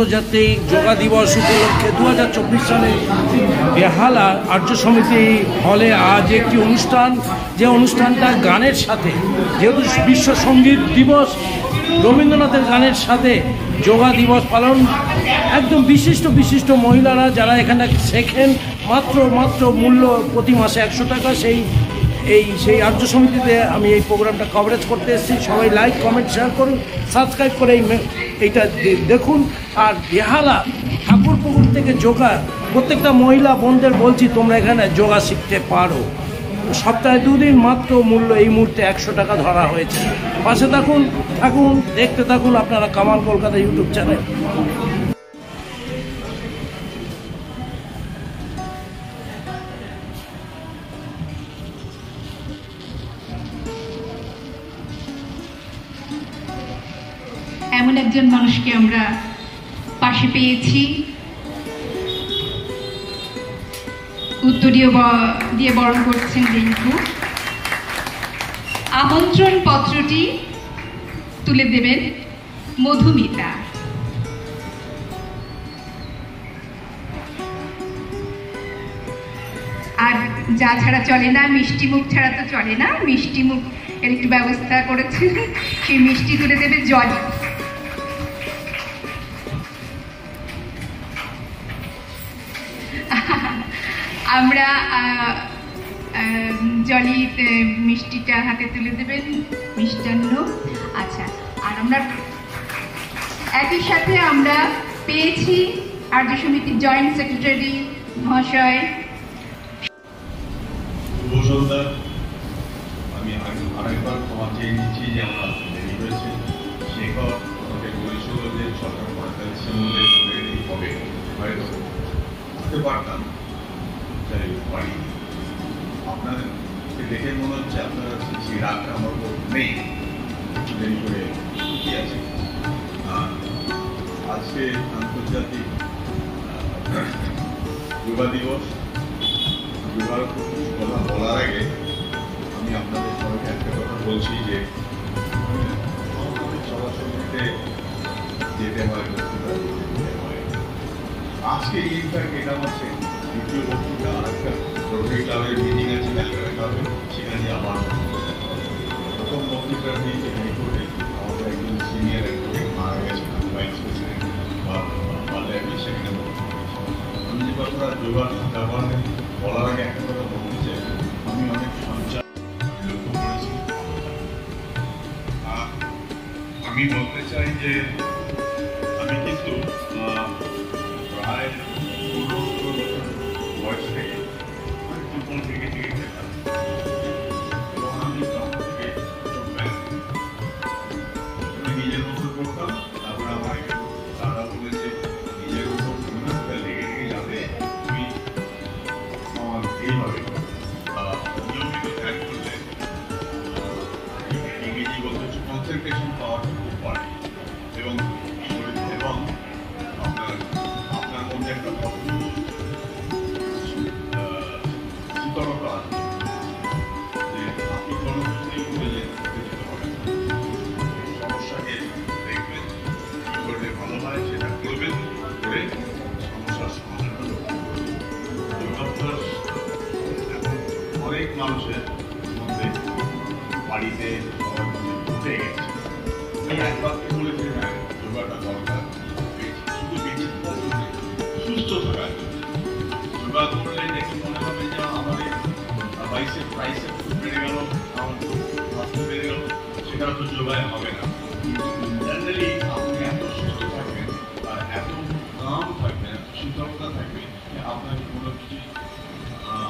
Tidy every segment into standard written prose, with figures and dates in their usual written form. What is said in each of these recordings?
আন্তর্জাতিক যোগা দিবস উপলক্ষে 2024 সালে বেহালা আর্য সমিতি হলে আজ একটি অনুষ্ঠান, যে অনুষ্ঠানটা গানের সাথে, যেহেতু বিশ্ব সঙ্গীত দিবস, রবীন্দ্রনাথের গানের সাথে যোগা দিবস পালন, একদম বিশিষ্ট মহিলারা যারা এখানে শেখেন, মাত্র মূল্য প্রতি মাসে 100 টাকা। সেই আর্য সমিতিতে আমি এই প্রোগ্রামটা কভারেজ করতে এসেছি। সবাই লাইক, কমেন্ট, শেয়ার করুন, সাবস্ক্রাইব করে এইটা দেখুন। আর বেহালা ঠাকুরপুকুর থেকে যোগা, প্রত্যেকটা মহিলা বোনদের বলছি তোমরা এখানে যোগা শিখতে পারো। সপ্তাহে 2 দিন, মাত্র মূল্য এই মুহূর্তে 100 টাকা ধরা হয়েছে। পাশে থাকুন, দেখতে থাকুন আপনারা কামাল কলকাতা ইউটিউব চ্যানেল। এমন একজন মানুষকে আমরা পাশে পেয়েছি। উত্তরীয় দিয়ে বরণ করছেন রিঙ্কু। আমন্ত্রণ পত্রটি তুলে দেবেন মধুমিতা। আর যা ছাড়া চলে না, মিষ্টি মুখ ছাড়া তো চলে না, মিষ্টি মুখ এর একটু ব্যবস্থা করেছে, সেই মিষ্টি তুলে দেবে জলি। আমরা জলি মিষ্টিটা হাতে তুলে দেবেন, মিষ্টান্ন। আচ্ছা, আর আমরা একই সাথে আমরা পেয়েছি আর্য সমিতির জয়েন্ট সেক্রেটারি মহাশয়। আমি আরেকবার ক্ষমা চেয়ে নিচ্ছি যে আমরা দেরি হয়েছে। শেখর আমাকে বলেছিল যে 6:45 মধ্যে হবে, হয়তো আসতে পারতাম, তাই পারি। আপনাদেরকে দেখে মনে হচ্ছে আপনারা সেই রাগটা আমার উপর নেই, দেরি করে কি আছে। আজকে আন্তর্জাতিক যোগা দিবস। যোগার কথা বলার আগে আমি আপনাদের সবাইকে একটা কথা বলছি যে সরাসরিতে যেতে হয়, আজকে ইনফ্যাক্ট এটা হচ্ছে দ্বিতীয় বক্তৃতা। আর একটা রোটারি ক্লাবের মিটিং আছে ক্যালকাটা ক্লাবে, সেখানে আমার প্রথম বক্তৃতা দিয়েছে হাইকোর্টে। আমাদের একজন সিনিয়র অ্যাডভোকেট মারা গেছেন, ভাইস প্রেসিডেন্ট পাল্লে আমি সেখানে আমি যে কথাটা যোগার ব্যবহারে বলার আগে একটা কথা বলতে চাই। আমি অনেক সঞ্চার লক্ষ্য করেছি। আমি বলতে চাই যে আমি কিন্তু প্রায় 15 বছর বয়স থেকে ফুটবল ক্রিকেট খেলতাম এবং আমি তখন থেকে নিজের মতো করতাম। তারপর আমার তারা বলেছে নিজের উপর লেগে যাবে, তুমি এইভাবে নিয়মিত ধ্যান করলে ইংরেজি বলতে হচ্ছে কনসেন্ট্রেশন পাওয়াটা খুব বাড়ে এবং আপনার মধ্যে একটা শীতলতা আছে যে আপনি কোনো কিছুতেই করে যেতে পারেন। সমস্যাকে দেখবেন, কি করলে ভালো হয় সেটা করবেন, করে সমস্যার সমাধান যোগাভ্যাস এখন অনেক মানুষের মধ্যে বাড়িতে সবার মধ্যে ঢুকে গেছে। আমি একবার বলেছি হ্যাঁ যোগাটা দরকার, শুধু বেঁচে সুস্থ থাকার জন্য। যোগা করলে দেখে মনে হবে যে আমাদের বাইসেপ বেড়ে গেল, আমার স্বাস্থ্য বেড়ে গেল, সেটা তো যোগায় হবে না। জেনারেলি আপনি এত সুস্থ থাকবেন আর এত কাম থাকবেন, এত শীতলতা থাকবে যে আপনাকে কোনো কিছু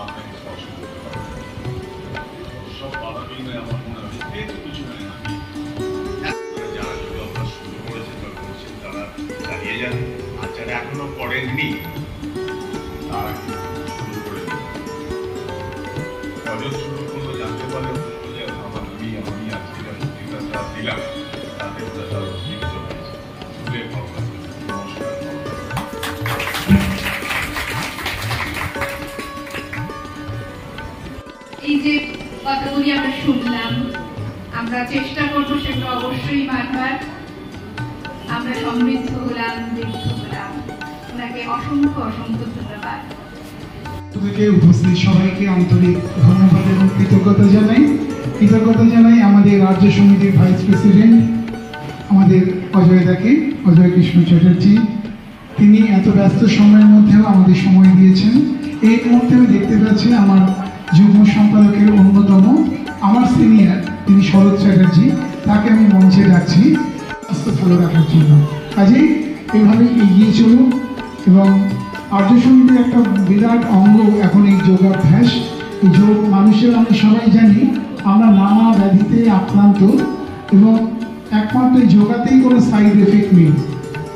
আপনাকে স্পর্শ করতে পারবে। সব বাধা বিঘ্নে আমার মনে হয় কিছু নেই। যারা যোগাভ্যাস শুরু করেছেন বা করছেন তারা চালিয়ে যান, আর যারা এখনো করেননি তারা শুরু করে দেন। কজন শুরু করলো জানতে পারলে বলবো যে আমি আজকে বক্তৃতাটা দিলাম তাতে ওরা তারা জীবিত হয়েছে। শুনে ভালো লাগবে। নমস্কার। এই যে কথাগুলি আমরা শুনলাম, আমরা চেষ্টা করবো সেটা অবশ্যই বারবার আমরা সমৃদ্ধ হলাম, বৃদ্ধ হলাম। ওনাকে অসংখ্য অসংখ্য ধন্যবাদ। উপস্থিত সবাইকে আন্তরিক ধন্যবাদ এবং কৃতজ্ঞতা জানাই আমাদের রাজ্য সমিতির ভাইস প্রেসিডেন্ট আমাদের অজয় কৃষ্ণ চ্যাটার্জি। তিনি এত ব্যস্ত সময়ের মধ্যেও আমাদের সময় দিয়েছেন। এই মুহূর্তে আমি দেখতে পাচ্ছি আমার যুগ্ম সম্পাদকের অন্যতম, আমার সিনিয়র, তিনি শরৎ চ্যাটার্জি, তাকে আমি মঞ্চে ডাকছি স্বাস্থ্য ভালো রাখার জন্য। কাজেই এইভাবে এগিয়ে চলুন। এবং আর্য সমিতির একটা বিরাট অঙ্গ এখন এই যোগাভ্যাস। এই যোগ মানুষের, আমরা সবাই জানি আমরা নানা ব্যাধিতে আক্রান্ত এবং একমাত্র যোগাতেই কোনো সাইড এফেক্ট নেই,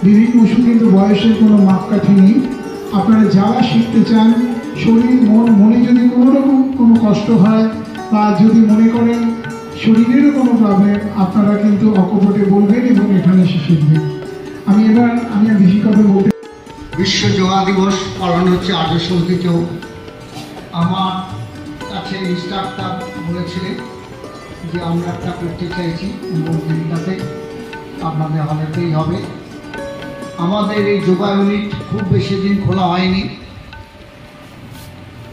বিভিন্ন ওষুধ, কিন্তু বয়সের কোনো মাপকাঠি নেই। আপনারা যারা শিখতে চান, শরীর মনে যদি কোনো রকম কোনো কষ্ট হয় বা যদি মনে করেন শরীরেরও কোনো প্রবলেম, আপনারা কিন্তু অকপটে বলবেন এবং এখানে এসে শিখবেন। আমি আর বেশি কথা বলতে। বিশ্ব যোগা দিবস পালন হচ্ছে আর্য সমিতিতেও। আমার কাছে ইনস্ট্রাক্টর বলেছিলেন যে আমরা একটা করতে চাইছি দিনটাতে, আপনাদের হলেতেই হবে। আমাদের এই যোগা ইউনিট খুব বেশি দিন খোলা হয়নি।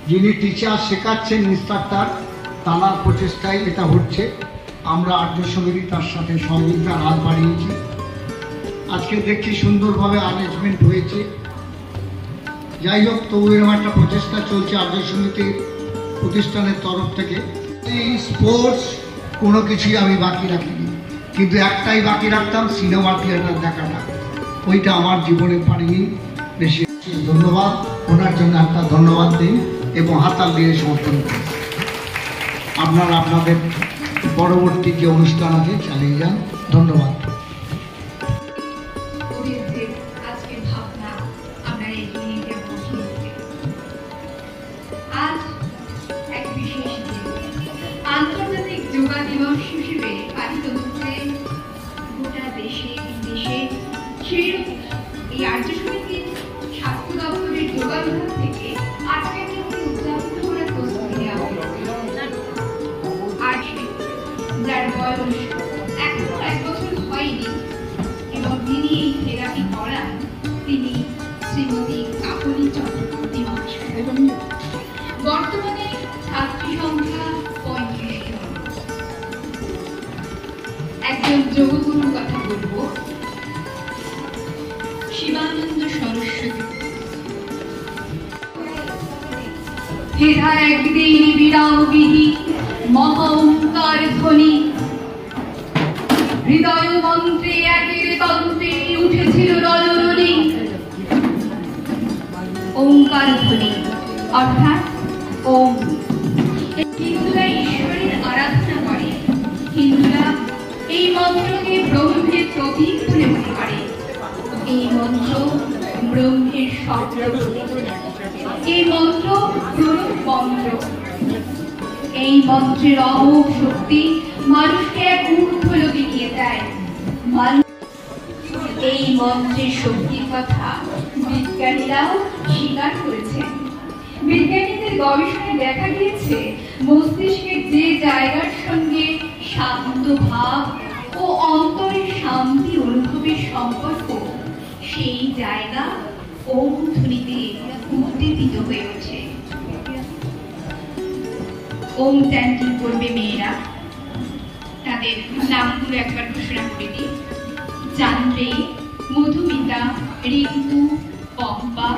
যিনি টিচার শেখাচ্ছেন ইনস্ট্রাক্টর, তাঁর প্রচেষ্টায় এটা হচ্ছে। আমরা আর্য সমিতি তার সাথে সহযোগিতার হাত বাড়িয়েছি। আজকে দেখছি সুন্দরভাবে অ্যারেঞ্জমেন্ট হয়েছে। যাই হোক, তবু এরকম একটা প্রচেষ্টা চলছে আর্য সমিতির প্রতিষ্ঠানের তরফ থেকে। এই স্পোর্টস কোনো কিছুই আমি বাকি রাখিনি, কিন্তু একটাই বাকি রাখতাম, সিনেমা থিয়েটার দেখাটা। ওইটা আমার জীবনে পারিনি। বেশি ধন্যবাদ, ওনার জন্য একটা ধন্যবাদ দিন এবং হাতাল দিয়ে সমর্থন করি। আপনারা আপনাদের পরবর্তী যে অনুষ্ঠান আছে চালিয়ে যান। ধন্যবাদ। আন্তর্জাতিক যোগা দিবস হিসেবে পালিত হচ্ছে গোটা দেশে বিদেশে। সেইরকম এই আর্য সমিতির স্বাস্থ্য দপ্তরের যোগা বিভাগ থেকে আজকে একটি উদযাপন করার প্রস্তুতি নেওয়া হয়েছে। যার বয়স এখনো 1 বছর হয়নি এবং যিনি এই থেরাপি করান তিনি শ্রীমতী কাকলি চক্রবর্তী মহাশয়। বর্তমানে ছাত্রী সংখ্যা 35 জন। একজন যোগগুরুর কথা বলবো, শিবানন্দ সরস্বতী। হেরা একদিন বিরামবিহী মহঙ্কার ধ্বনি, হৃদয় মন্ত্রে একের তন্ত্রে উঠেছিল রজরণী। ওঙ্কার ধ্বনি অর্থাৎ ওম। হিন্দুরা ঈশ্বরের আরাধনা করে। হিন্দুরা এই মন্ত্রকে ব্রহ্মের প্রতীক বলে মনে করে। এই মন্ত্র ব্রহ্মের শব্দ। এই মন্ত্র প্রণব মন্ত্র। এই মন্ত্রের অমোঘ শক্তি মানুষকে এক ঊর্ধ্ব লোকে নিয়ে যায়। এই মন্ত্রের শক্তির কথা বিজ্ঞানীরাও স্বীকার করেছেন। বিজ্ঞানীদের গবেষণায় দেখা গিয়েছে মস্তিষ্কের যে জায়গার সঙ্গে শান্ত ভাব ও অন্তরের শান্তি অনুভবের সম্পর্ক, সেই জায়গা ওম ধ্বনিতে উদ্দীপিত হয়ে ওঠে। ওম চ্যান্টিং করবে মেয়েরা। তাদের নামগুলো একবার ঘোষণা করে দিই। চান্দ্রে, মধুমিতা, রিঙ্কু, পম্পা,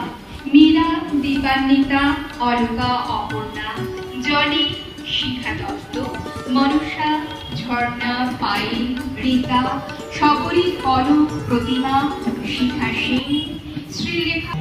মীরা, দীপান্বিতা, অলকা, অপর্ণা, জনি, শিখা দত্ত, মনসা, ঝর্ণা, পায়েল, রীতা, সকরী, কনক, প্রতিমা, শিখা সিং, শ্রীলেখা।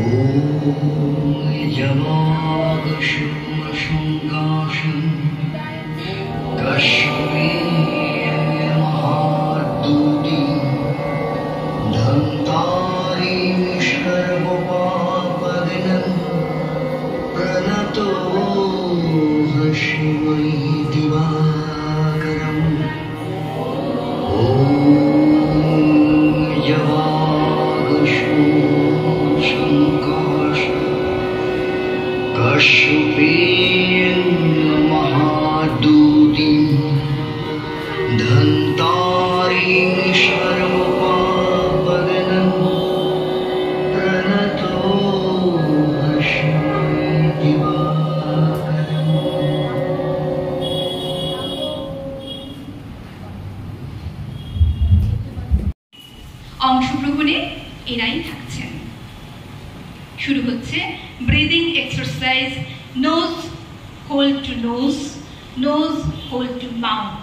Oh অংশগ্রহণে এরাই থাকছেন। শুরু হচ্ছে breathing exercise, nose hold to nose, nose hold to mouth.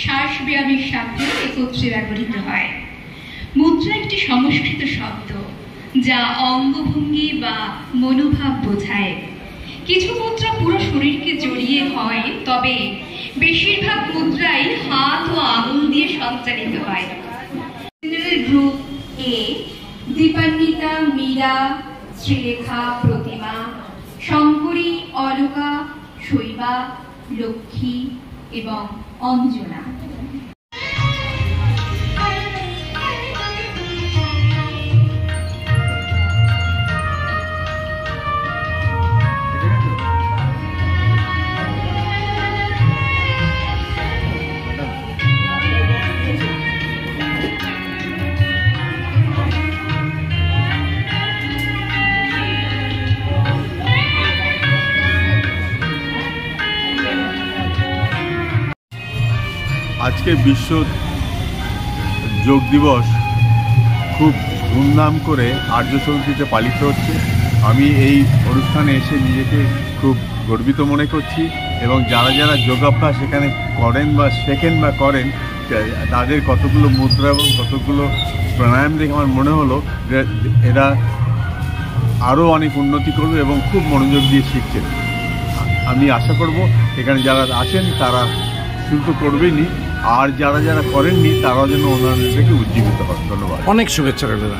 শ্বাস ব্যায়ামের সাথে একত্রে ব্যবহৃত হয়। মুদ্রা একটি সংস্কৃত শব্দ যা অঙ্গভঙ্গি বা মনোভাব বোঝায়। কিছু মুদ্রা পুরো শরীরকে জড়িয়ে হয়, তবে বেশিরভাগ মুদ্রাই হাত ও আঙুল দিয়ে সঞ্চালিত হয়। গ্রুপ এ দীপান্বিতা, মীরা, শ্রীলেখা, প্রতিমা, শঙ্করী, অলকা, শৈবা, লক্ষ্মী এবং অঞ্জনা। আজকে বিশ্ব যোগ দিবস খুব ধুমধাম করে আর্য সমিতিতে পালিত হচ্ছে। আমি এই অনুষ্ঠানে এসে নিজেকে খুব গর্বিত মনে করছি এবং যারা যারা যোগাভ্যাস এখানে করেন বা শেখেন বা করেন তাদের কতগুলো মুদ্রা এবং কতগুলো প্রাণায়াম দেখে আমার মনে হলো যে এরা আরও অনেক উন্নতি করবে এবং খুব মনোযোগ দিয়ে শিখছেন। আমি আশা করব এখানে যারা আছেন তারা শুরু করবেনই, আর যারা যারা করেননি তারাও যেন ওনাদের থেকে উজ্জীবিত হন। ধন্যবাদ, অনেক শুভেচ্ছা রইল।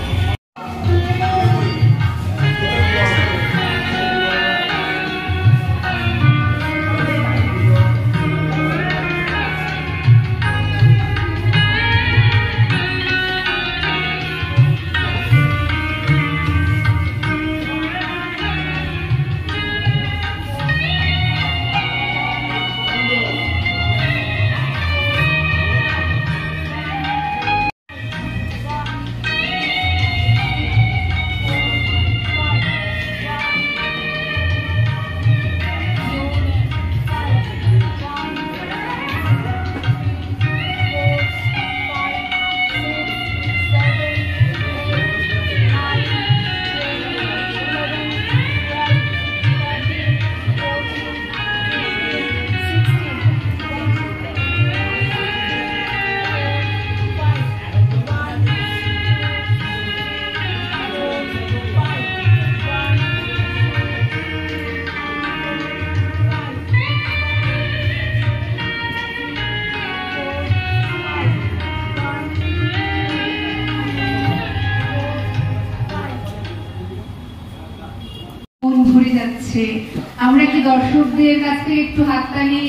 দর্শকদের কাছ থেকে একটু হাততালি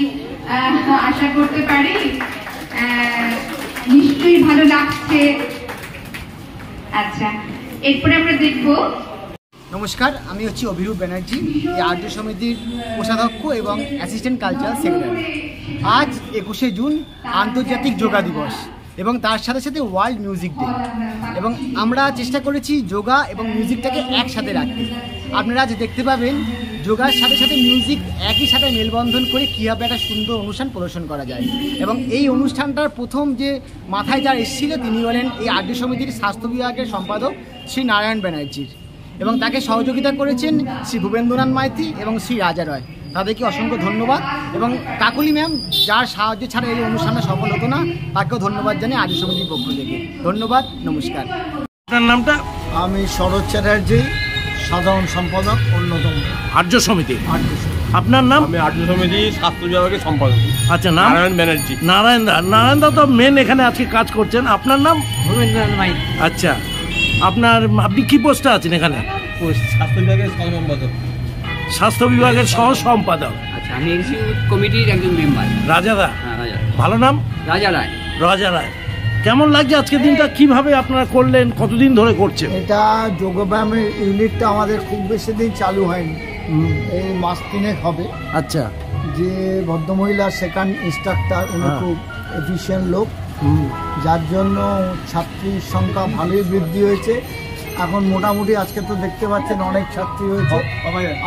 আশা করতে পারি। নিশ্চয়ই ভালো লাগছে। আচ্ছা, এরপরে আমরা দেখব। নমস্কার, আমি হচ্ছি অভিরূপ ব্যানার্জি, এই আর্য সমিতির কোষাধ্যক্ষ এবং অ্যাসিস্ট্যান্ট কালচারাল সেক্রেটারি। আজ 21শে জুন আন্তর্জাতিক যোগা দিবস এবং তার সাথে সাথে ওয়ার্ল্ড মিউজিক ডে, এবং আমরা চেষ্টা করেছি যোগা এবং মিউজিকটাকে একসাথে রাখতে। আপনারা আজ দেখতে পাবেন যোগার সাথে সাথে মিউজিক একই সাথে মেলবন্ধন করে কীভাবে একটা সুন্দর অনুষ্ঠান প্রদর্শন করা যায়। এবং এই অনুষ্ঠানটার প্রথম যে মাথায় যার এসেছিল তিনি হলেন এই আর্য সমিতির স্বাস্থ্য বিভাগের সম্পাদক শ্রী নারায়ণ ব্যানার্জির, এবং তাকে সহযোগিতা করেছেন শ্রী ভূপেন্দ্রনাথ মাইতি এবং শ্রী রাজা রয়। তাদেরকে অসংখ্য ধন্যবাদ, এবং কাকুলি ম্যাম যার সাহায্য ছাড়া এই অনুষ্ঠানটা সফল হতো না, তাকেও ধন্যবাদ জানিয়ে আর্য সমিতির পক্ষ থেকে ধন্যবাদ। নমস্কার। আপনার নামটা? আমি শরৎ চ্যাটার্জি, সাধারণ সম্পাদক অন্যতম আর্য সমিতি। আপনার নাম? আমি আর্য সমিতি স্বাস্থ্য বিভাগের সম্পাদক। আচ্ছা, নাম? নারায়ণ ব্যানার্জি। নারায়ণ দা তো মেন এখানে আজকে কাজ করছেন। আপনার নাম? ভূপেন্দ্রনাথ মাইতি। আচ্ছা, আপনি কি পোস্টে আছেন এখানে? স্বাস্থ্য বিভাগের সহ সম্পাদক। স্বাস্থ্য বিভাগের সহ সম্পাদক। আচ্ছা, আমি এক্সিকিউটিভ কমিটির একজন মেম্বার। রাজাদা? হ্যাঁ, রাজা। ভালো নাম? রাজা রায়। রাজা রায়। কেমন লাগছে আজকের দিনটা? কিভাবে আপনারা করলেন? কতদিন ধরে করছেন? এটা যোগব্যায়ামের ইউনিটটা আমাদের খুব বেশি দিন চালু হয়নি, এই মাস 3 হবে। আচ্ছা। যে ভদ্রমহিলা সেকেন্ড ইনস্ট্রাক্টর উনি খুব এফিশিয়েন্ট লোক, যার জন্য ছাত্রীর সংখ্যা ভালোই বৃদ্ধি হয়েছে। এখন মোটামুটি আজকে তো দেখতে পাচ্ছেন অনেক ছাত্রী হয়েছে।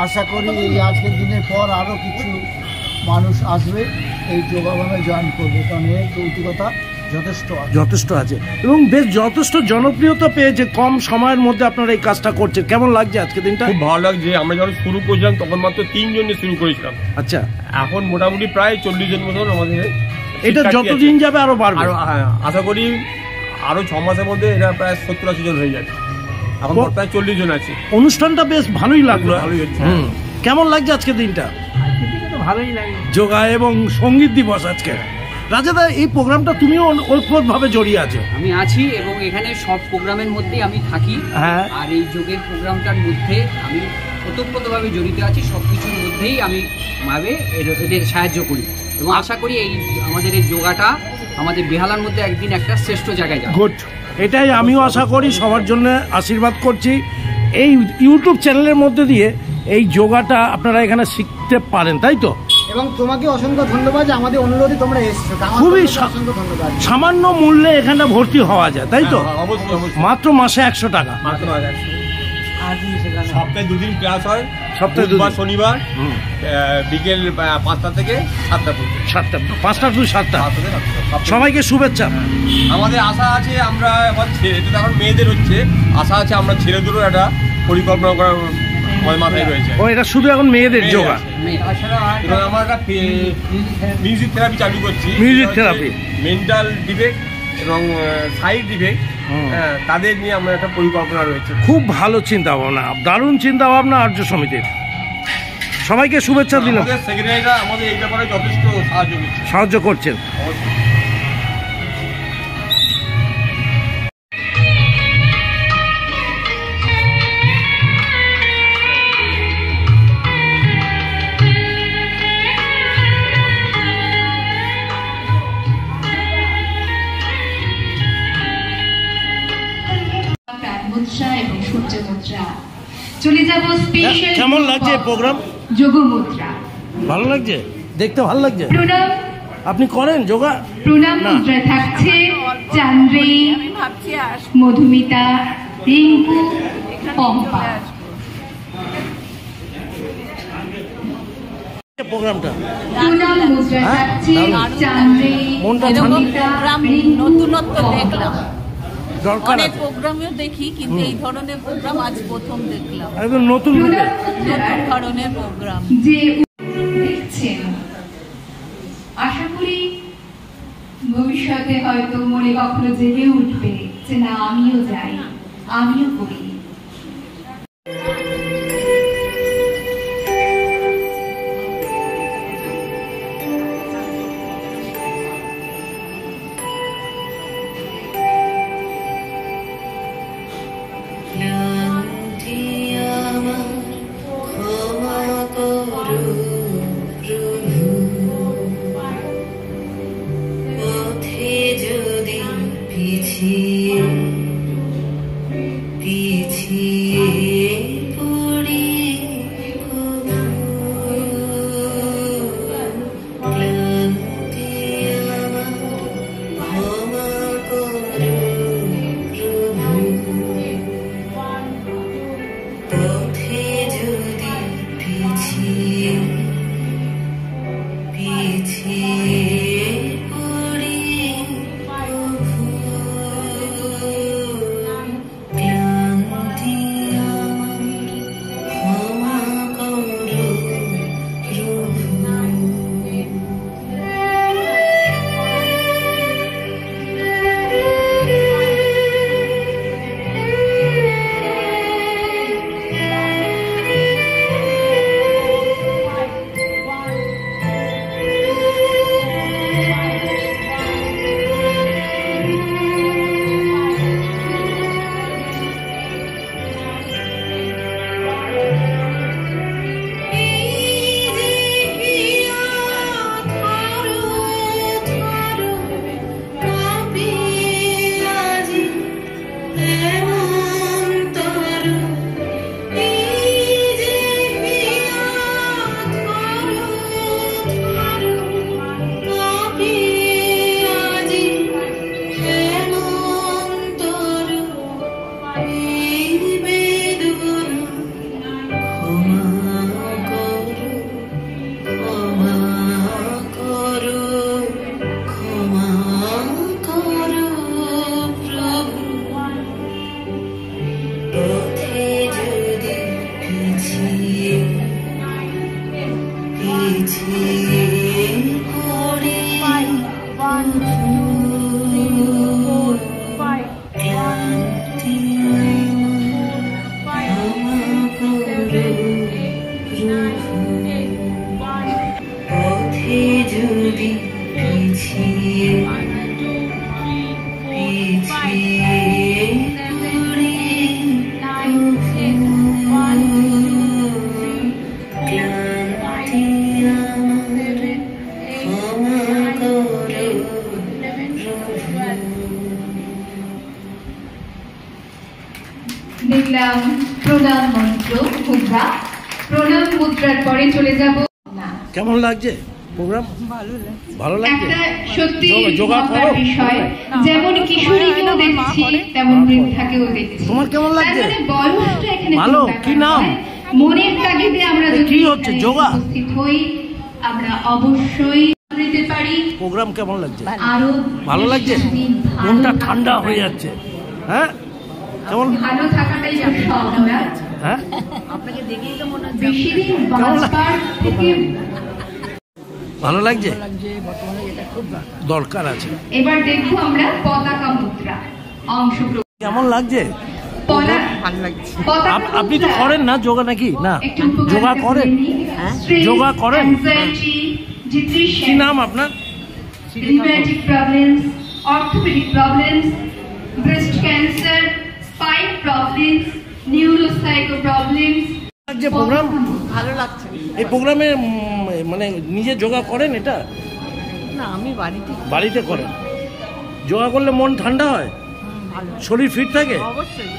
আশা করি এই আজকের দিনের পর আরও কিছু মানুষ আসবে এই যোগব্যায়ামে জয়েন করবে, কারণ এর যৌতিকতা যথেষ্ট আছে এবং বেশ যথেষ্ট জনপ্রিয়তা পেয়েছে। কম সময়ের মধ্যে আপনারা এই কাজটা করছেন, কেমন লাগছে আজকে দিনটা? খুব ভালো লাগছে। আমরা যখন শুরু করেছিলাম তখন মাত্র 3 জন শুরু করেছিলাম। আচ্ছা, এখন মোটামুটি প্রায় 40 জন মতন আমাদের। এটা যতদিন যাবে আরো বাড়বে। আশা করি আরো 6 মাসের মধ্যে এটা প্রায় 70-80 জন হয়ে যাবে। এখন প্রায় 40 জন আছে। অনুষ্ঠানটা বেশ ভালোই লাগলো। ভালোই হচ্ছে। কেমন লাগছে আজকে দিনটা? ভালোই লাগে। যোগা এবং সঙ্গীত দিবস আজকে। রাজাদা, এই প্রোগ্রামটা তুমিও ওতপ্রোতভাবে জড়িয়ে আছো। আমি আছি এবং এখানে সব প্রোগ্রামের মধ্যেই আমি থাকি। হ্যাঁ। আর এই যোগের প্রোগ্রামটার মধ্যে আমি ওতপ্রোতভাবে জড়িত আছি। সব কিছুর মধ্যেই আমি এদের সাহায্য করি এবং আশা করি এই আমাদের এই যোগাটা আমাদের বেহালার মধ্যে একদিন একটা শ্রেষ্ঠ জায়গায় যাবে। গুড, এটাই আমিও আশা করি। সবার জন্য আশীর্বাদ করছি। এই ইউটিউব চ্যানেলের মধ্যে দিয়ে এই যোগাটা আপনারা এখানে শিখতে পারেন, তাই তো? এবং তোমাকে অসংখ্য ধন্যবাদ যে আমাদের অনুরোধে তোমরা এসছো। খুবই অসংখ্য ধন্যবাদ। সামান্য মূল্যে এখানে ভর্তি হওয়া যায়, তাই তো? অবশ্যই। মাত্র মাসে 100 টাকা। সপ্তাহে 2 দিন ক্লাস হয়, সপ্তাহে 2 দিন, শনিবার বিকেল 5টা থেকে 7টা পর্যন্ত। 5টা টু 7টা। সবাইকে শুভেচ্ছা। আমাদের আশা আছে, আমরা এখন এটা এখন মেয়েদের হচ্ছে, আশা আছে আমরা ছেলেদেরও একটা পরিকল্পনা করার আমাদের মাথায় রয়েছে। ও, এটা শুধু এখন মেয়েদের যোগা? এবং আমরা একটা মিউজিক থেরাপি চালু করছি। মিউজিক থেরাপি, মেন্টাল ডিফেক্ট এবং সাইড ডিফেক্ট, তাদের নিয়ে আমরা একটা পরিকল্পনা রয়েছে। খুব ভালো চিন্তা ভাবনা, দারুণ চিন্তা ভাবনা আর্য সমিতির। সবাইকে শুভেচ্ছা দিলাম। আমাদের সেক্রেটারিরা আমাদের এই ব্যাপারে যথেষ্ট সাহায্য করছেন। মুদ্রা এবং সূর্য মুদ্রা। চলে যাব স্পেশাল। কেমন লাগছে প্রোগ্রাম? যোগ মুদ্রা ভালো লাগছে, দেখতে ভালো লাগছে। প্রণাম। আপনি করেন যোগা? প্রণাম মুদ্রা থাকছে চান্দ্রী, মধুমিতা, রিঙ্কু, পম্পা। প্রোগ্রামটা প্রণাম মুদ্রা থাকছে চান্দ্রী, মধুমিতা, রিঙ্কু, নতুনত্ব দেখলাম। দরকার অনেক প্রোগ্রামেও দেখি, কিন্তু এই ধরনের প্রোগ্রাম আজ প্রথম দেখলাম। একদম নতুন ধরনের প্রোগ্রাম যে দেখছেন। আশা করি ভবিষ্যতে হয়তো মনে কখনো জেগে উঠবে যে না, আমিও যাই, আমিও করি। ক্ষমা করো দেখলাম প্রণাম মন্ত্র মুদ্রা, প্রণাম মুদ্রার পরে চলে যাব। কেমন লাগছে প্রোগ্রাম? ভালো লাগছে। একটা সত্যি মজার বিষয়, যেমন কিশোরীকেও দেখছি তেমন বৃদ্ধাকেও দেখছি। তোমার কেমন লাগছে? বয়সটা এখানে ভালো। কি নাম? মনের তাগিদে আমরা যদি কি হচ্ছে যোগা উপস্থিত হই, আমরা অবশ্যই দিতে পারি। প্রোগ্রাম কেমন লাগছে? আরো ভালো লাগছে, মনটা ঠান্ডা হয়ে যাচ্ছে। হ্যাঁ, কেমন ভালো থাকাটাই সব। হ্যাঁ, আপনাকে দেখেই তো মনে হচ্ছে বেশি দিন বাঁচবার থেকে ভালো লাগছে, দরকার আছে। এবার দেখো আমরা পতাকা মুদ্রা অংশগ্রহণ। কেমন লাগছে? আপনি তো পতাকা করেন না যোগা নাকি? না, যোগা করেন? যোগা করেন? কি নাম আপনার? Rheumatic problems, orthopaedic problems, breast cancer, spine problems, neuropsycho problems. লাগছে প্রোগ্রাম? ভালো লাগছে। এই প্রোগ্রামে মানে নিজে যোগা করেন? এটা না, আমি বাড়িতে করেন। যোগা করলে মন ঠান্ডা হয়, শরীর ফিট থাকে। অবশ্যই।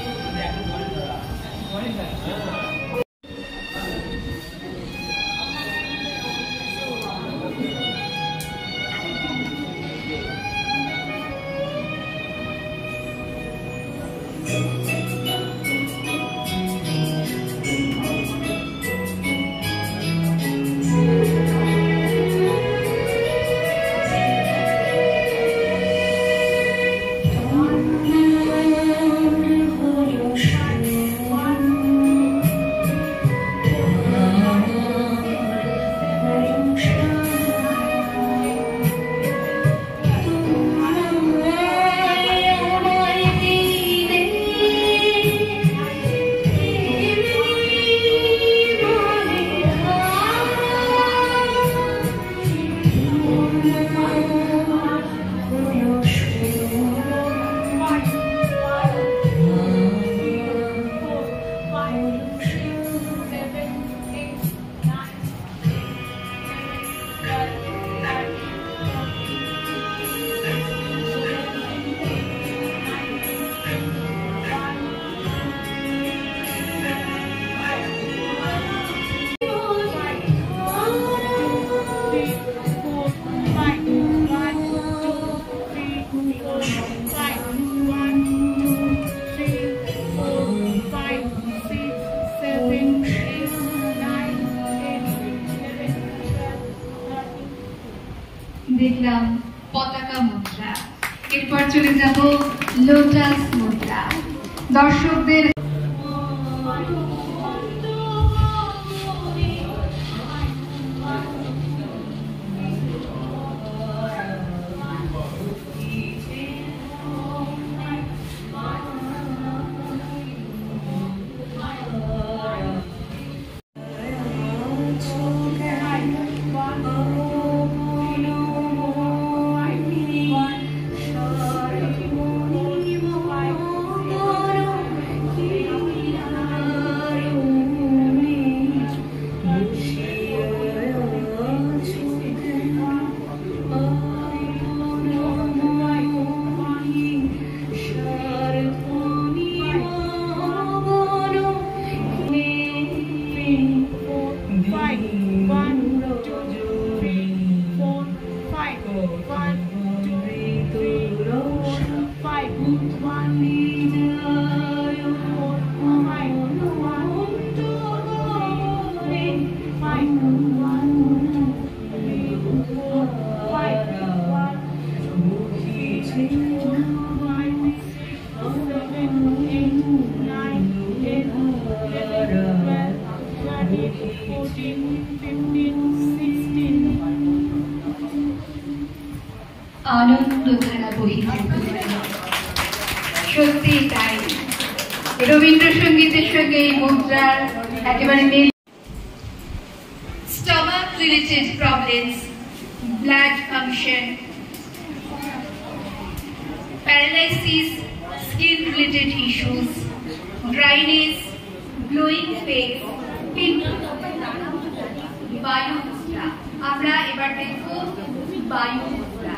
দেখলাম পতাকা মুদ্রা, এরপর চলে যাব লোটাস মুদ্রা। দর্শকদের আনন্দধারা বহিতে সত্যি তাই। রবীন্দ্রসঙ্গীতের সঙ্গে এই মুদ্রার একেবারে মিল। Stomach related problems, blood function, paralysis, skin related issues, dryness, glowing face, বায়ু মুদ্রা। আমরা এবার দেখব বায়ু মুদ্রা।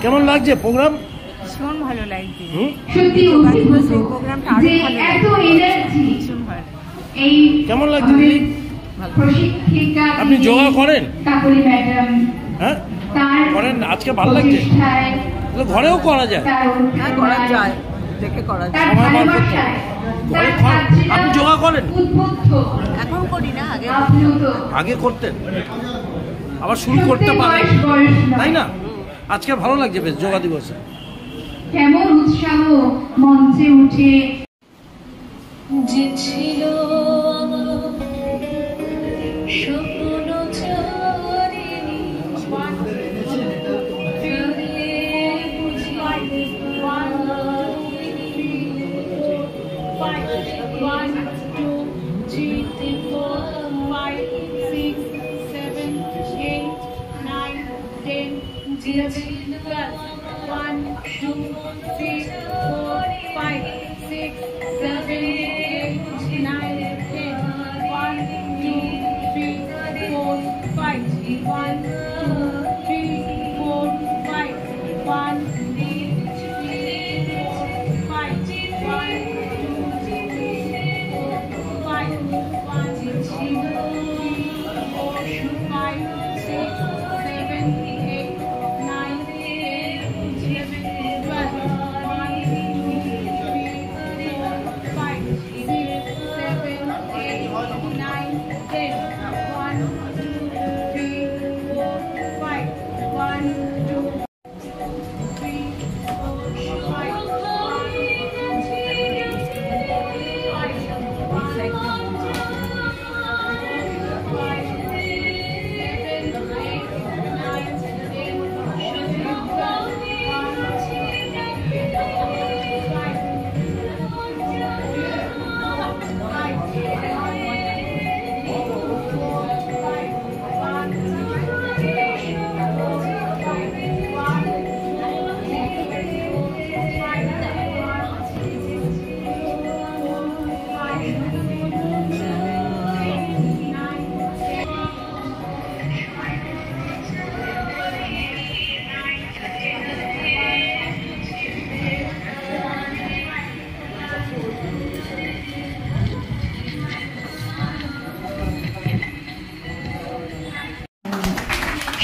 কেমন লাগছে প্রোগ্রাম? ভীষণ ভালো লাগছে, সত্যি প্রোগ্রামটা আরো ভালো এত এনার্জি। এই কেমন লাগছে দিদি? প্রশিক্ষিকা আপনি যোগা করেন? কাকুলি ম্যাডাম, হ্যাঁ তার করেন? আজকে ভালো লাগছে? ঘরেও করা যায়, হ্যাঁ করা যায়, দেখে করা যায়। সময় বার করতে হয়। ঘরে আপনি যোগা করেন? এখন করি না, আগে করতেন, আবার শুরু করতে পারেন, তাই না? আজকে ভালো লাগছে বেশ যোগা দিবসে। কেমন উৎসাহ মঞ্চে উঠে যে ছিল স্বপ্ন চারিণী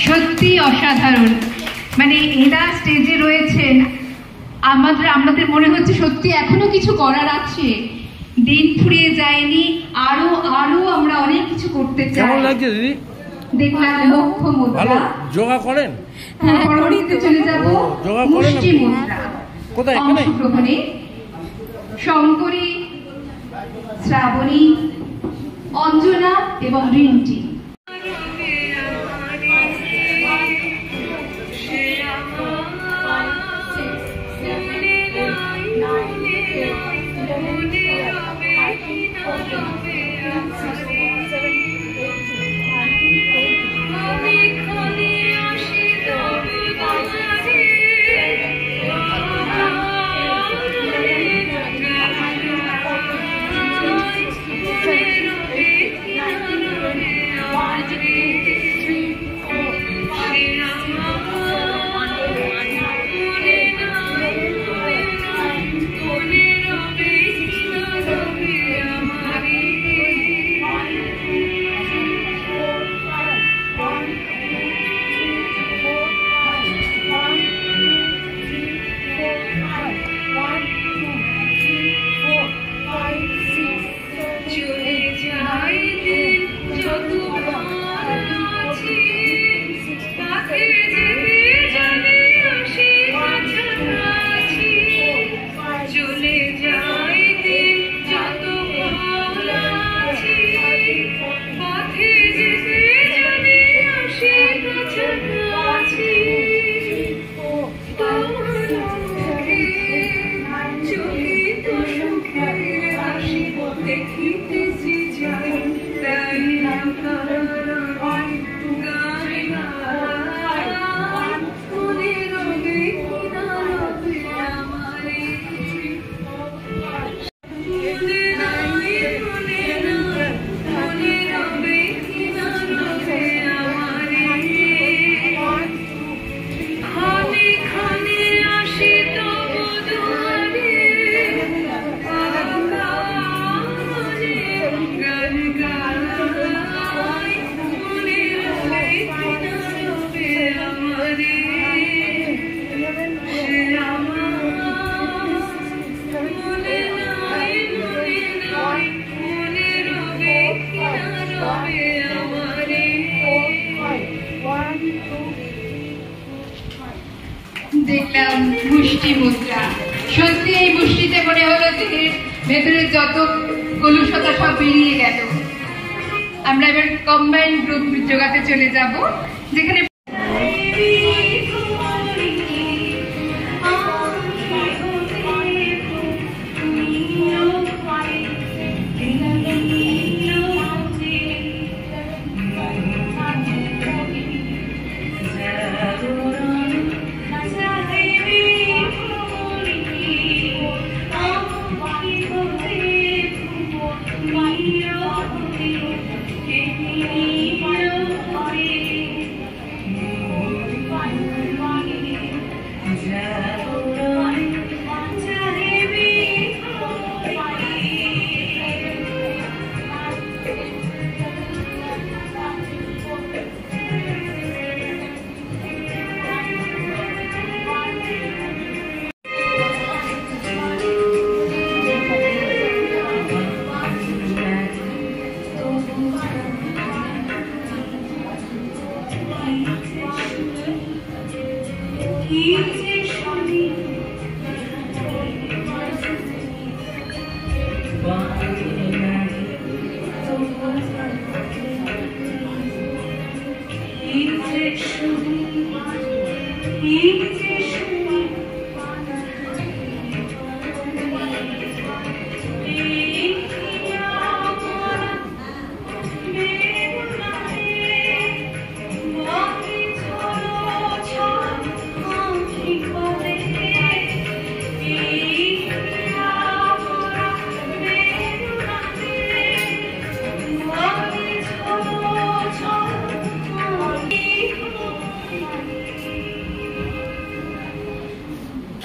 সত্যি অসাধারণ। মানে এরা স্টেজে রয়েছেন, আমাদের মনে হচ্ছে সত্যি এখনো কিছু করার আছে, দিন ফুরিয়ে যায়নি, আরো আরো আমরা অনেক কিছু করতে চাই। কেমন লাগছে দিদি? দেখলাম লক্ষ্য মুদ্রা, যোগা করেন? পরবর্তীতে চলে যাব মুষ্টি মুদ্রা। কোথায়? এখানে অংশগ্রহণে শঙ্করী, শ্রাবণী, অঞ্জনা এবং রিন্টি। দেখলাম মুষ্টি মুদ্রা। সত্যি এই মুষ্টিতে মনে হলো যে ভেতরে যত কলুষতা সব বেরিয়ে গেল। আমরা এবার কম্বাইন্ড গ্রুপ যোগাতে চলে যাব, যেখানে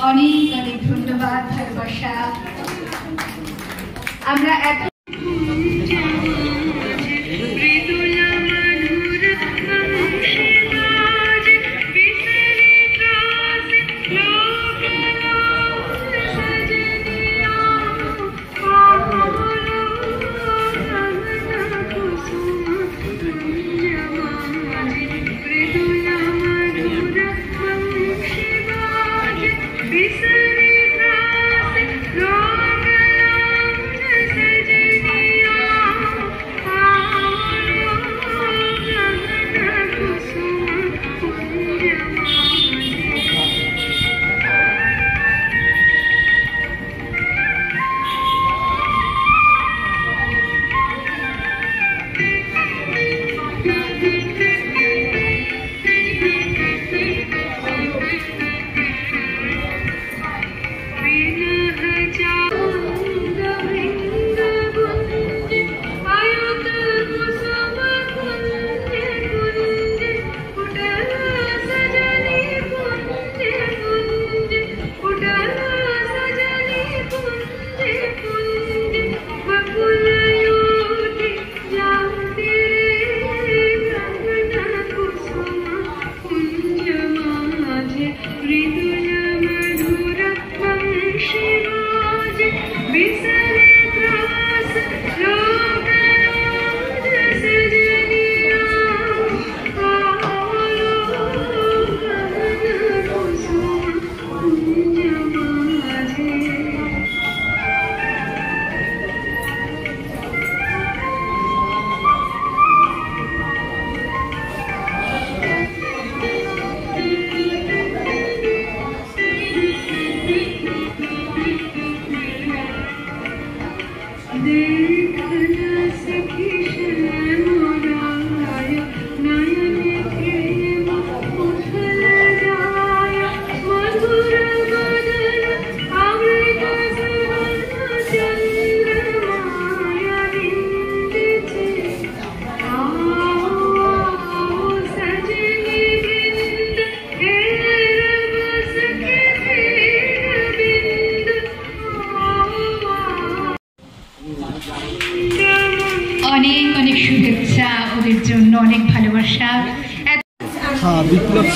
অনেক অনেক ধন্যবাদ, ভালোবাসা। আমরা এত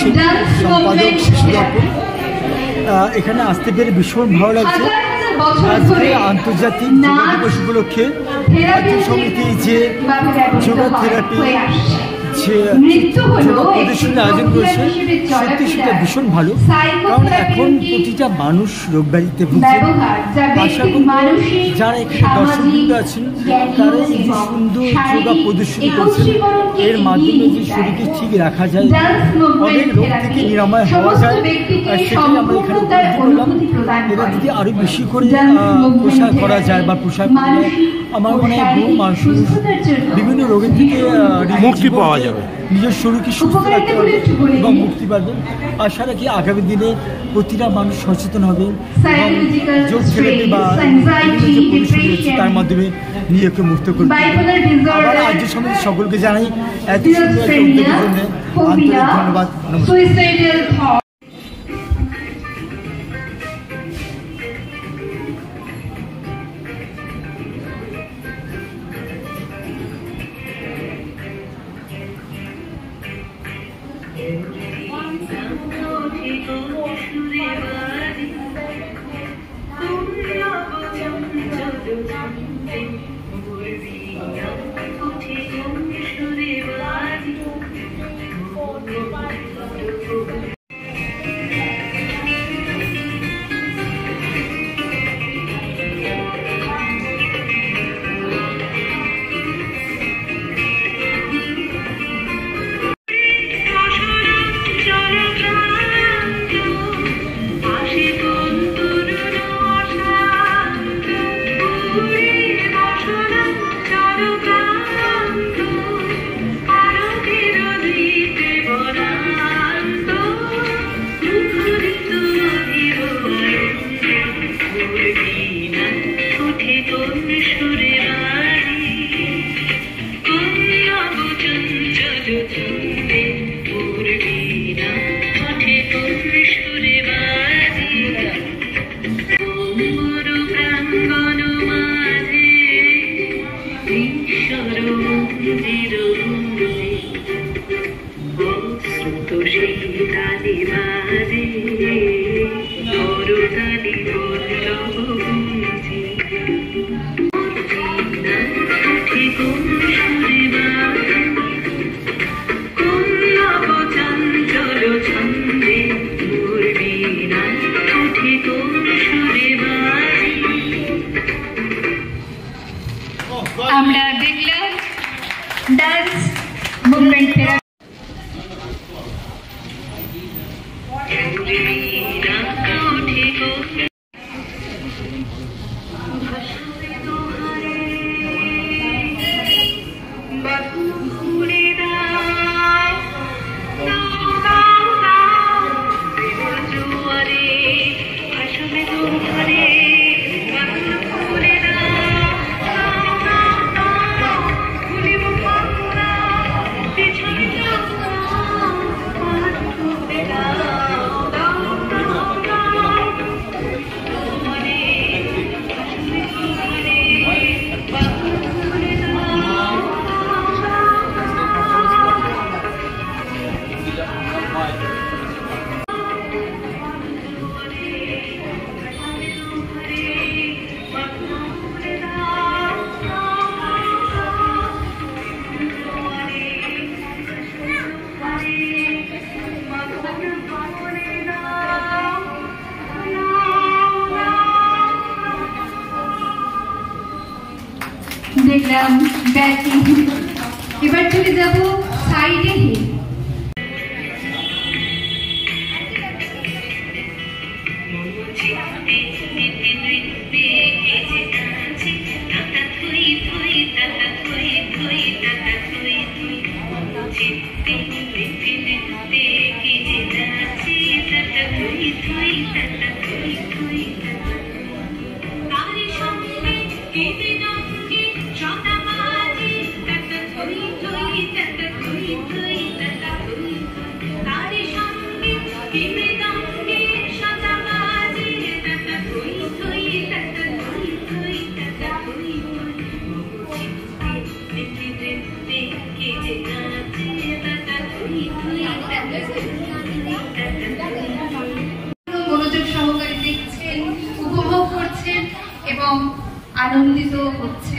সম্পাদক শিশুদর্পণ। এখানে আসতে পেরে ভীষণ ভালো লাগছে। আজকে আন্তর্জাতিক যোগা দিবস উপলক্ষে আর্য সমিতি যে যোগা থেরাপি যে যোগা প্রদর্শনীর আয়োজন করেছে সত্যি সেটা ভীষণ ভালো, কারণ এখন প্রতিটা মানুষ রোগব্যাধিতে ভুগছে। আশা করি যারা এখানে দর্শকবৃন্দ আছেন তারা এই যে সুন্দর যোগা প্রদর্শনী করছেন এর মাধ্যমে যে শরীরকে ঠিক রাখা যায়, অনেক রোগ থেকে নিরাময় হওয়া যায়, আর সেটাই আমরা এখানে উপলব্ধি করলাম। এটা যদি আরও বেশি করে প্রসার করা যায় বা প্রসার করলে আমার মনে হয় বহু মানুষ বিভিন্ন রোগের থেকে মুক্তি পাওয়া যাবে, নিজের শরীরকে সুস্থ রাখতে পারবে এবং মুক্তি পাবেন। আশা রাখি আগামী দিনে প্রতিটা মানুষ সচেতন হবে এবং যোগ থেরাপি বা যে পরিস্থিতি হচ্ছে তার মাধ্যমে নিজেকে মুক্ত করবে। আবার আর্য সমিতি সকলকে জানাই এত সুন্দর একটা উদ্যোগের জন্য আন্তরিক ধন্যবাদ। নমস্কার। আমরা দেখলাম ডান্স মুভমেন্ট থেরাপি। দেখলাম ব্যাটিং, এবার চলে যাব সাইডে হিল। আনন্দিত হচ্ছে।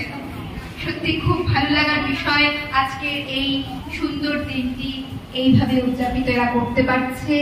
সত্যি খুব ভালো লাগার বিষয়, আজকের এই সুন্দর দিনটি এইভাবে উদযাপিত এরা করতে পারছে।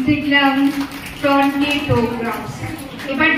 দেখলাম টর্নেডোগ্রাফস। এবার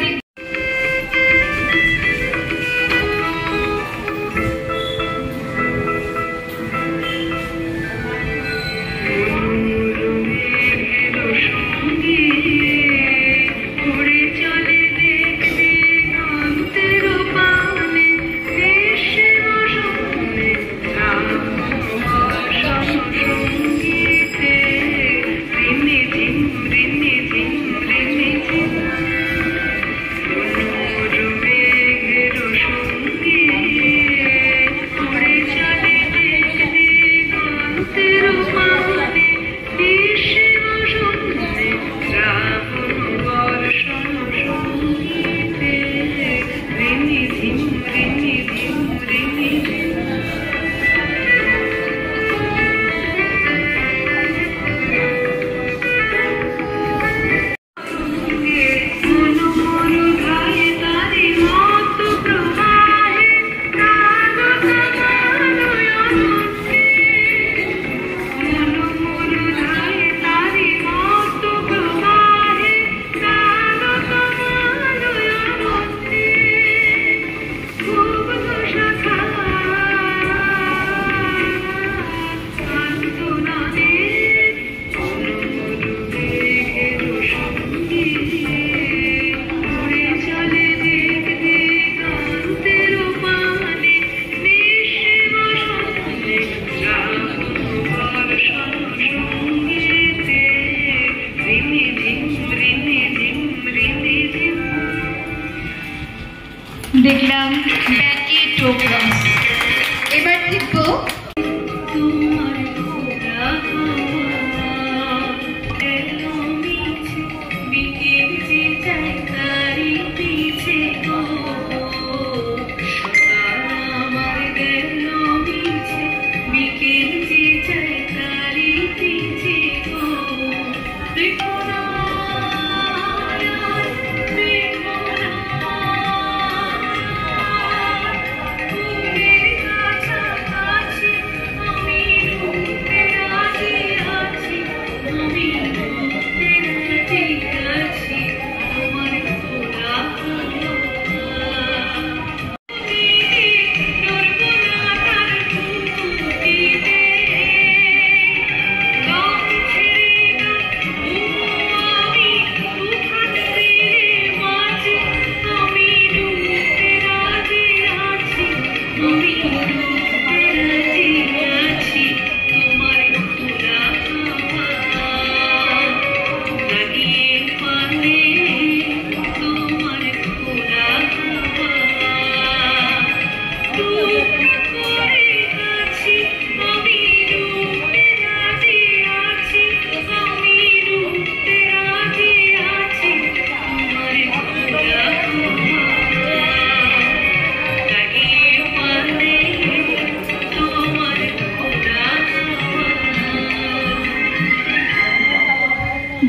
দেখলাম ব্যাকিটোগ্রাফস। এবার দেখবো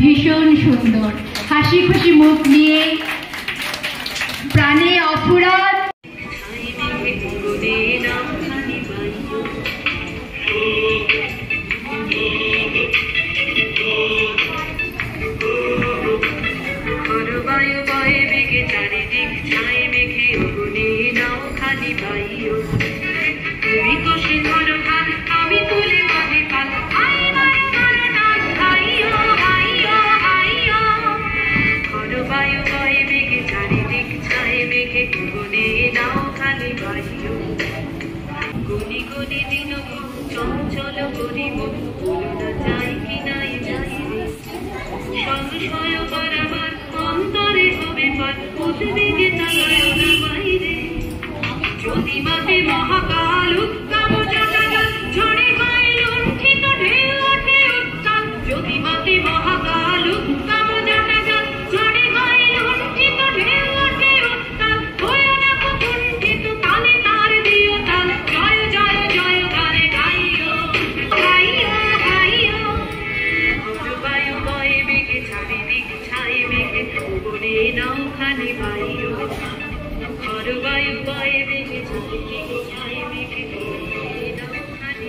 ভীষণ সুন্দর হাসি খুশি মুখ নিয়ে প্রাণে অফুরান চারিদিক ছাই মেঘে অগুনে নাও খালি পাইও তুমি তো বায়ু বয়ে বেগে চারিদিক ছায়ে মেঘে গুনে নাও খালি বায়ু গুনি গুনি দিন চঞ্চল করিব বলো না যাই কি নাই যাই রে সংশয় বরাবর অন্তরে হবে পার উদ্বেগে তাকায় না বাইরে যদি মাঠে মহাকাল উত্তম জটাজল ঝড়ে হয় লুণ্ঠিত ঢেউ ওঠে উত্তাল যদি মাঠে মহাকাল উত্তম জটাজল ঝড়ে হয় লুণ্ঠিত ঢেউ ওঠে উত্তাল হয়ে না কুণ্ঠিত তালে তার দিও তাল জয় জয় জয় গানে গাইও গাইও গাইও বায়ু বয়ে বেগে চারিদিক ছায়ে মেঘে বনে নাও খানি বায়ু বায়ু বয়ে বেগে চারিদিক ছায়ে মেঘে বনে নাও খানি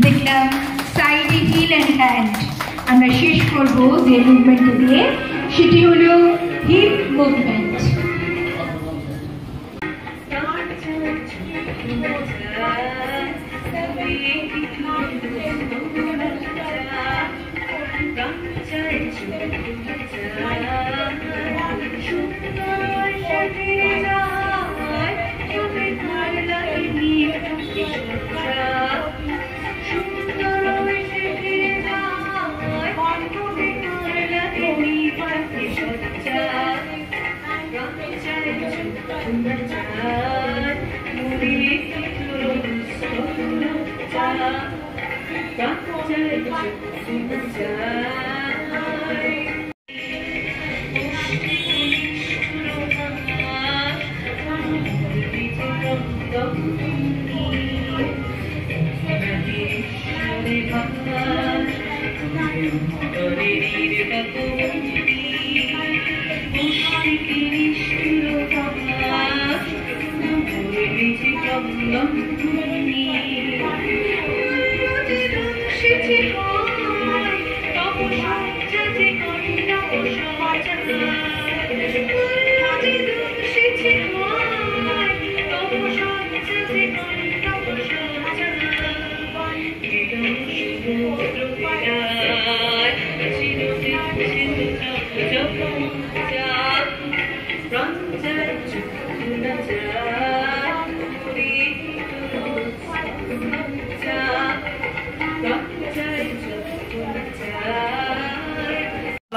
দেখলাম সাইডে হিল অ্যান্ড হ্যান্ড। আমরা শেষ করব যে মুভমেন্ট দিয়ে, সেটি হলো হিপ মুভমেন্ট।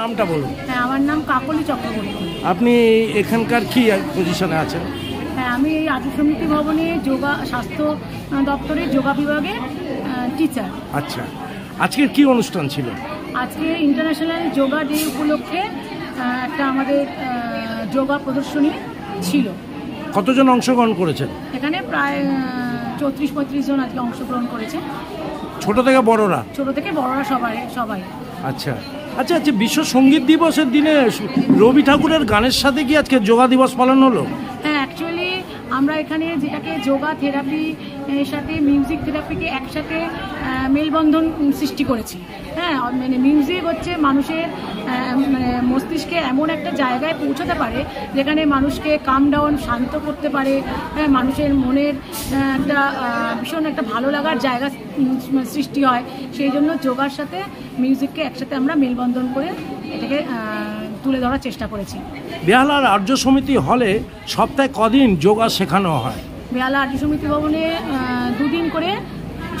নামটা বলুন। হ্যাঁ, আমার নাম কাকলি চক্রবর্তী। আপনি এখানকার কি পজিশনে আছেন? হ্যাঁ, আমি এই আর্য সমিতি ভবনে যোগা স্বাস্থ্য দপ্তরের যোগা বিভাগে টিচার। আচ্ছা, আজকের কি অনুষ্ঠান ছিল? আজকে ইন্টারন্যাশনাল যোগা ডে উপলক্ষে একটা আমাদের যোগা প্রদর্শনী ছিল। কতজন অংশগ্রহণ করেছেন? এখানে প্রায় 34-35 জন আজকে অংশগ্রহণ করেছে। ছোট থেকে বড়রা? ছোট থেকে বড়রা সবাই। আচ্ছা আচ্ছা আচ্ছা, বিশ্ব সঙ্গীত দিবসের দিনে রবি ঠাকুরের গানের সাথে কি আজকে যোগা দিবস পালন হলো? হ্যাঁ, অ্যাকচুয়ালি আমরা এখানে যেটাকে যোগা থেরাপি এর সাথে মিউজিক থেরাপিকে একসাথে মেলবন্ধন সৃষ্টি করেছি। হ্যাঁ, মানে মিউজিক হচ্ছে মানুষের মানে মস্তিষ্কে এমন একটা জায়গায় পৌঁছাতে পারে যেখানে মানুষকে কাম ডাউন, শান্ত করতে পারে। হ্যাঁ, মানুষের মনের একটা ভীষণ একটা ভালো লাগার জায়গা সৃষ্টি হয়। সেই জন্য যোগার সাথে মিউজিককে একসাথে আমরা মেলবন্ধন করে এটাকে তুলে ধরার চেষ্টা করেছি। বেহালার আর্য সমিতি হলে সপ্তাহে কদিন যোগা শেখানো হয়? বেহালা আর্য সমিতি ভবনে 2 দিন করে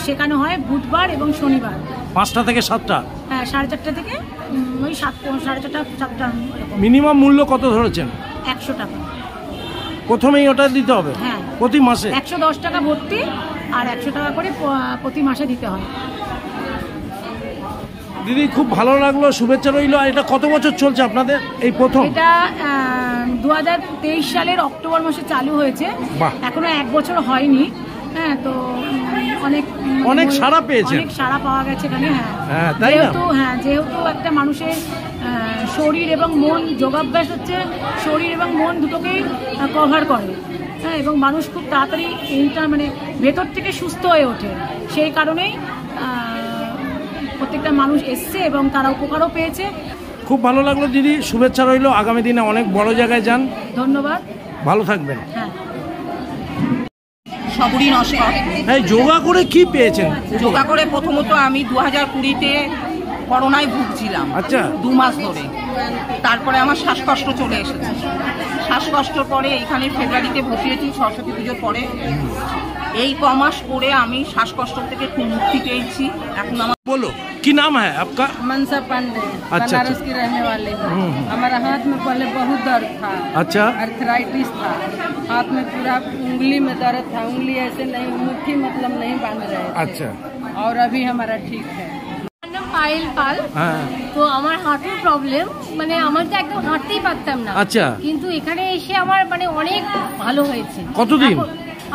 শেখানো হয়, বুধবার এবং শনিবার। 5টা থেকে 7টা? হ্যাঁ, 4:30 থেকে ওই 4:30, 7টা। মিনিমাম মূল্য কত ধরেছেন? 100 টাকা। প্রথমেই ওটা দিতে হবে? হ্যাঁ, প্রতি মাসে 110 টাকা ভর্তি আর 100 টাকা করে প্রতি মাসে দিতে হয়। দিদি, খুব ভালো লাগলো, শুভেচ্ছা রইল। এটা কত বছর চলছে আপনাদের এই প্রথম? এটা 2023 সালের অক্টোবর মাসে চালু হয়েছে, এখনো 1 বছর হয়নি। হ্যাঁ, তো অনেক সাড়া পেয়েছে, অনেক সাড়া পাওয়া গেছে এখানে। হ্যাঁ, যেহেতু একটা মানুষের শরীর এবং মন, যোগাভ্যাস হচ্ছে শরীর এবং মন দুটোকেই কভার করে। হ্যাঁ, এবং মানুষ খুব তাড়াতাড়ি এইটা মানে ভেতর থেকে সুস্থ হয়ে ওঠে। সেই কারণেই প্রত্যেকটা মানুষ এসছে এবং তারা উপকারও পেয়েছে। খুব ভালো লাগলো দিদি, শুভেচ্ছা রইল। আগামী দিনে অনেক বড় জায়গায় যান। ধন্যবাদ, ভালো থাকবেন। হ্যাঁ। সবরী নস্কর। এই যোগা করে কি পেয়েছেন? যোগা করে প্রথমত আমি 2020-তে করোনায় ভুগছিলাম। আচ্ছা। 2 মাস ধরে। তারপরে আমার শ্বাসকষ্ট চলে এসেছে। শ্বাসকষ্টর পরে এইখানে ফেব্রুয়ারিতে ভর্তি হয়েছি সরস্বতী পুজোর পরে। এই কমাস করে আমি শ্বাসকষ্ট থেকে খুব মুক্তি পেয়েছি। এখন আমার बोलो কি नाम है आपका? मनसा पांडे, अच्छा, बनारस की रहने वाले हैं। हमारा हाथ में पहले बहुत दर्द था। अच्छा। आर्थराइटिस था, हाथ में पूरा उंगली में दर्द था, उंगली ऐसे नहीं, मुट्ठी मतलब नहीं बांध रहे थे। अच्छा। और अभी हमारा ठीक है। পায়েল পাল। তো আমার হাঁটুর প্রবলেম, মানে আমার তো একদম হাঁটতেই পারতাম না। আচ্ছা। কিন্তু এখানে এসে আমার মানে অনেক ভালো হয়েছে। কতদিন?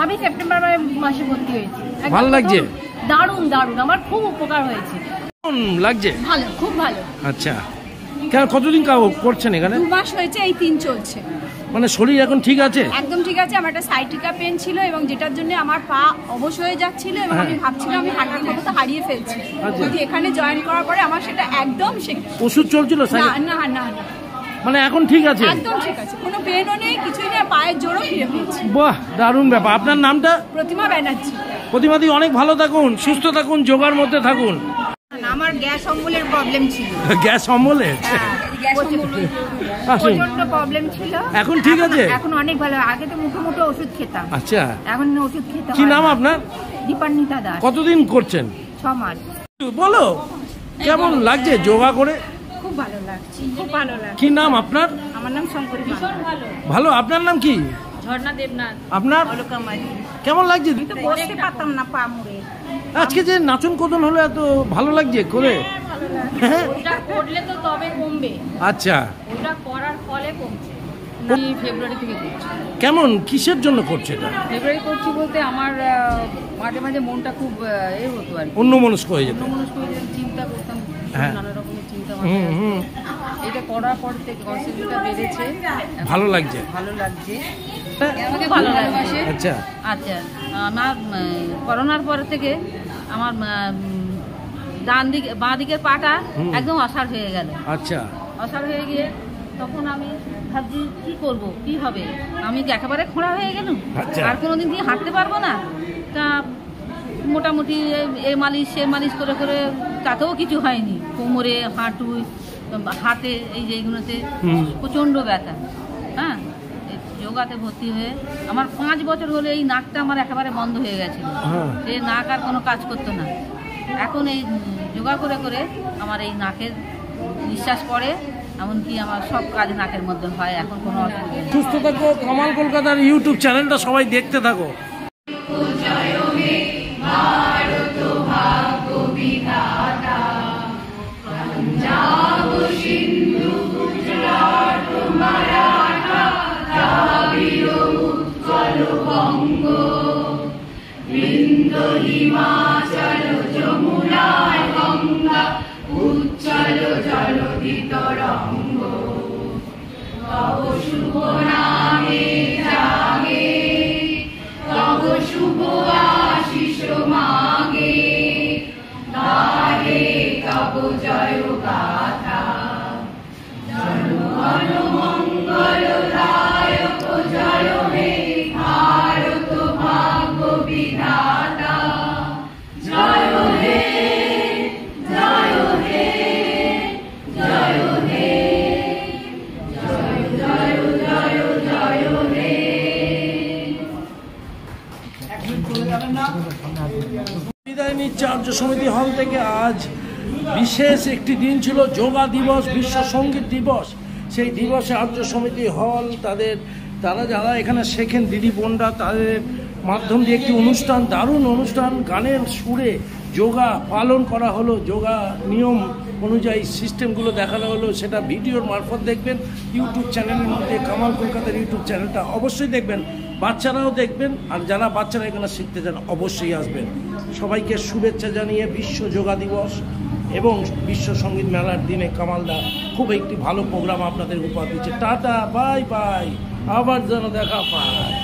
আমি সেপ্টেম্বর মাসে ভর্তি হয়েছি। ভালো লাগছে? দারুণ দারুণ, আমার খুব উপকার হয়েছে। কেমন লাগছে? ভালো, খুব ভালো। আচ্ছা, কেন কতদিন করছেন এখানে? 2 মাস হয়েছে, এই 3 চলছে। মানে শরীর এখন ঠিক আছে? একদম ঠিক আছে। আমার একটা সাইটিকা পেন ছিল এবং যেটার জন্য আমার পা অবশ হয়ে যাচ্ছিল এবং আমি ভাবছিলাম আমি হাঁটার ক্ষমতা হারিয়ে ফেলছি। যদি এখানে জয়েন করার পরে আমার সেটা একদম ওষুধ চলছিল? না না না না, মানে এখন ঠিক আছে? একদম ঠিক আছে, কোনো পেনও নেই, কিছুই নেই, পায়ের জোরও ফিরে পেয়েছি। বাহ, দারুণ ব্যাপার। আপনার নামটা? প্রতিমা ব্যানার্জি। প্রতিমাদি অনেক ভালো থাকুন, সুস্থ থাকুন, যোগার মধ্যে থাকুন। আমার গ্যাস অম্বলের প্রবলেম ছিল। গ্যাস অম্বলের? প্রচন্ড প্রবলেম ছিল। এখন ঠিক আছে? এখন অনেক ভালো। আগে তো মুখে মুখে ওষুধ খেতাম। আচ্ছা। এখন ওষুধ খেতাম। কি নাম আপনার? দীপান্বিতা দাস। কতদিন করছেন? 6 মাস। বলো কেমন লাগছে যোগা করে? খুব ভালো লাগছে, খুব ভালো লাগছে। কি নাম আপনার? আমার নাম শঙ্করী। ভালো। আপনার নাম কি? ঝর্ণা দেবনাথ। আপনার? অলকামারি। কেমন লাগছে? তো বসতে পারতাম না, পা মুড়ে। আজকে যে নাচন কদন হলো এত ভালো লাগছে করে? ওটা করলে তো তবে কমবে। আচ্ছা। ওটা করার ফলে কমছে। আমি ফেব্রুয়ারি থেকে করছি। কেমন, কিসের জন্য করছে এটা? ফেব্রুয়ারি করছি বলতে আমার মাঝে মাঝে মনটা খুব হতো আর অন্যমনস্ক হয়ে যেত। অন্যমনস্ক হয়ে যেত, চিন্তা করতাম, নানা রকমের চিন্তা। এটা করার পর থেকে কনসেন্ট্রেটটা বেড়েছে, ভালো লাগছে। ভালো লাগছে, আমাকে ভালো লাগছে। আচ্ছা আচ্ছা। আমার করোনার পর থেকে আমার ডান দিকে বাঁ দিকের পাটা একদম অসাড় হয়ে গেল। আচ্ছা। অসাড় হয়ে গিয়ে তখন আমি ভাবছি কি করব, কি হবে, আমি কি একেবারে খোঁড়া হয়ে গেলাম, আর কোনোদিন দিয়ে হাঁটতে পারবো না। তা মোটামুটি এ মালিশ সে মালিশ করে করে তাতেও কিছু হয়নি। কোমরে, হাঁটু, হাতে, এই যে এইগুলোতে প্রচণ্ড ব্যথা। হ্যাঁ, যোগাতে ভর্তি হয়ে আমার 5 বছর হলে এই নাকটা আমার একেবারে বন্ধ হয়ে গেছিল। এই নাক আর কোনো কাজ করতো না। এখন এই যোগা করে করে আমার এই নাকের নিঃশ্বাস পড়ে, এমনকি আমার সব কাজ নাকের মধ্যে হয়। এখন কোনো অসুবিধা নেই। সুস্থ থাকো। কামাল কলকাতার ইউটিউব চ্যানেলটা সবাই দেখতে থাকো। হিমাচল যমুনায় গঙ্গা উচ্চল জলধি তরঙ্গ তব শুভ নামে জাগে তব শুভ আশিস মাগে গাহে তব জয় গাথা জনগণ মঙ্গল দায়ক জয় হে ভারত ভাগ্য বিধাতা জয় হে জয় হে জয় হে জয় জয় জয় জয় হে। বিদায় নিচ্ছে আর্য সমিতি হল থেকে। আজ বিশেষ একটি দিন ছিল, যোগা দিবস, বিশ্ব সঙ্গীত দিবস। সেই দিবসে আর্য সমিতি হল তারা যারা এখানে শেখেন দিদি বোনরা, তাদের মাধ্যম দিয়ে একটি অনুষ্ঠান, দারুণ অনুষ্ঠান, গানের সুরে যোগা পালন করা হলো। যোগা নিয়ম অনুযায়ী সিস্টেমগুলো দেখানো হলো। সেটা ভিডিওর মারফত দেখবেন ইউটিউব চ্যানেলের মধ্যে, কামাল কলকাতার ইউটিউব চ্যানেলটা অবশ্যই দেখবেন। বাচ্চারাও দেখবেন, আর যারা বাচ্চারা এখানে শিখতে চান অবশ্যই আসবেন। সবাইকে শুভেচ্ছা জানিয়ে বিশ্ব যোগা দিবস এবং বিশ্ব সঙ্গীত মেলার দিনে কামালদা খুব একটি ভালো প্রোগ্রাম আপনাদের উপহার দিচ্ছে। টাটা, বাই বাই, আবার যেন দেখা পায়।